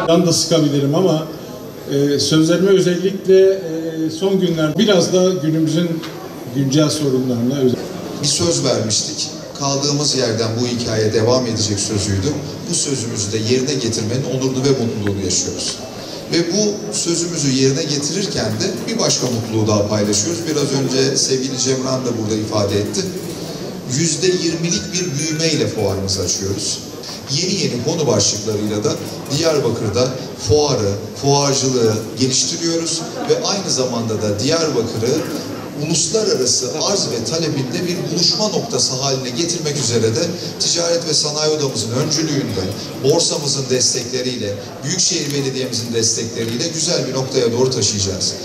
Ben de sıkabilirim ama sözlerime özellikle son günler biraz da günümüzün güncel sorunlarına bir söz vermiştik. Kaldığımız yerden bu hikaye devam edecek sözüydü. Bu sözümüzü de yerine getirmenin onurunu ve mutluluğunu yaşıyoruz. Ve bu sözümüzü yerine getirirken de bir başka mutluluğu daha paylaşıyoruz. Biraz önce sevgili Cemran da burada ifade etti. %20'lik bir büyümeyle fuarımızı açıyoruz. Yeni konu başlıklarıyla da Diyarbakır'da fuarı, fuarcılığı geliştiriyoruz ve aynı zamanda da Diyarbakır'ı uluslararası arz ve talebinde bir buluşma noktası haline getirmek üzere de Ticaret ve Sanayi Odamızın öncülüğünde, borsamızın destekleriyle, Büyükşehir Belediye'mizin destekleriyle güzel bir noktaya doğru taşıyacağız.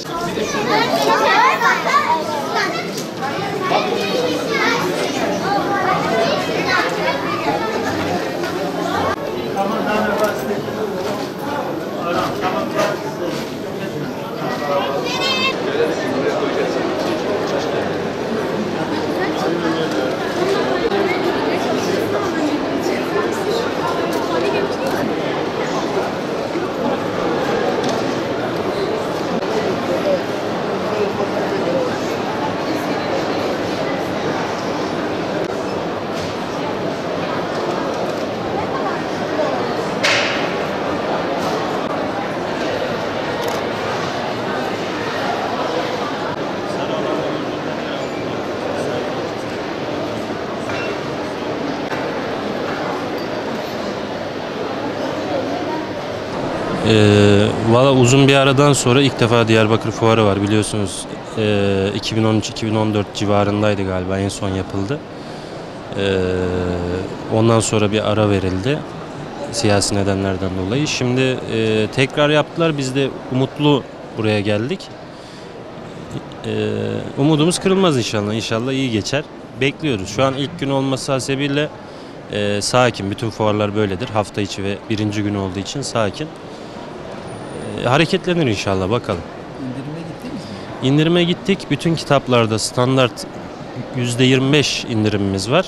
Valla uzun bir aradan sonra ilk defa Diyarbakır Fuarı var biliyorsunuz. 2013-2014 civarındaydı galiba en son yapıldı. Ondan sonra bir ara verildi siyasi nedenlerden dolayı. Şimdi tekrar yaptılar. Biz de umutlu buraya geldik. Umudumuz kırılmaz inşallah. İnşallah iyi geçer. Bekliyoruz. Şu an ilk gün olması hasebiyle sakin. Bütün fuarlar böyledir. Hafta içi ve birinci gün olduğu için sakin. Hareketlenir inşallah bakalım. İndirime gittiniz mi? İndirime gittik. Bütün kitaplarda standart %25 indirimimiz var.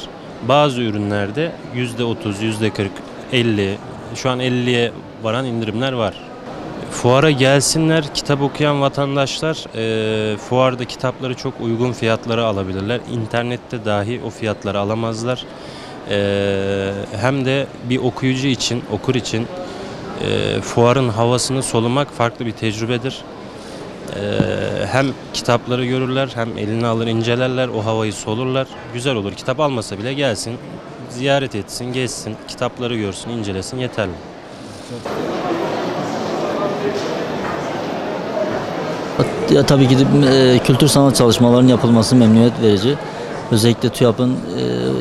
Bazı ürünlerde %30, %40, 50, şu an 50'ye varan indirimler var. Fuara gelsinler, kitap okuyan vatandaşlar fuarda kitapları çok uygun fiyatlara alabilirler. İnternette dahi o fiyatları alamazlar. Hem de bir okuyucu için, okur için fuarın havasını solumak farklı bir tecrübedir. Hem kitapları görürler, hem eline alır incelerler, o havayı solurlar. Güzel olur. Kitap almasa bile gelsin, ziyaret etsin, gezsin, kitapları görsün, incelesin yeterli. Ya tabii ki de kültür sanat çalışmalarının yapılması memnuniyet verici. Özellikle TÜYAP'ın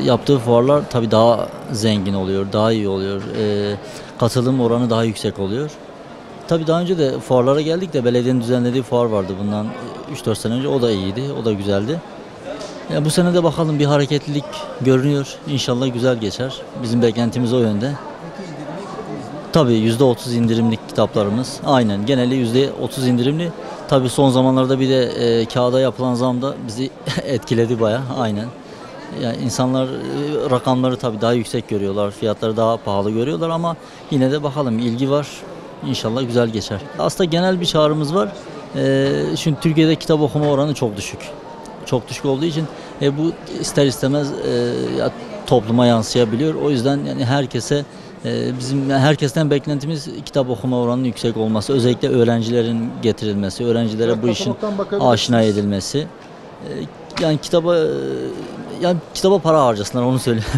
yaptığı fuarlar tabii daha zengin oluyor, daha iyi oluyor. Katılım oranı daha yüksek oluyor. Tabii daha önce de fuarlara geldik de belediyenin düzenlediği fuar vardı bundan 3-4 sene önce. O da iyiydi, o da güzeldi. Ya bu sene de bakalım bir hareketlilik görünüyor. İnşallah güzel geçer. Bizim beklentimiz o yönde. Tabii %30 indirimlik kitaplarımız. Aynen geneli %30 indirimli. Tabii son zamanlarda bir de kağıda yapılan zam da bizi etkiledi bayağı. Aynen. Yani insanlar rakamları tabii daha yüksek görüyorlar. Fiyatları daha pahalı görüyorlar ama yine de bakalım ilgi var. İnşallah güzel geçer. Aslında genel bir çağrımız var. Şimdi Türkiye'de kitap okuma oranı çok düşük. Çok düşük olduğu için bu ister istemez topluma yansıyabiliyor. O yüzden yani bizim herkesten beklentimiz kitap okuma oranının yüksek olması. Özellikle öğrencilerin getirilmesi, öğrencilere bu işin aşina edilmesi. Yani kitaba para harcasınlar onu söyleyeyim.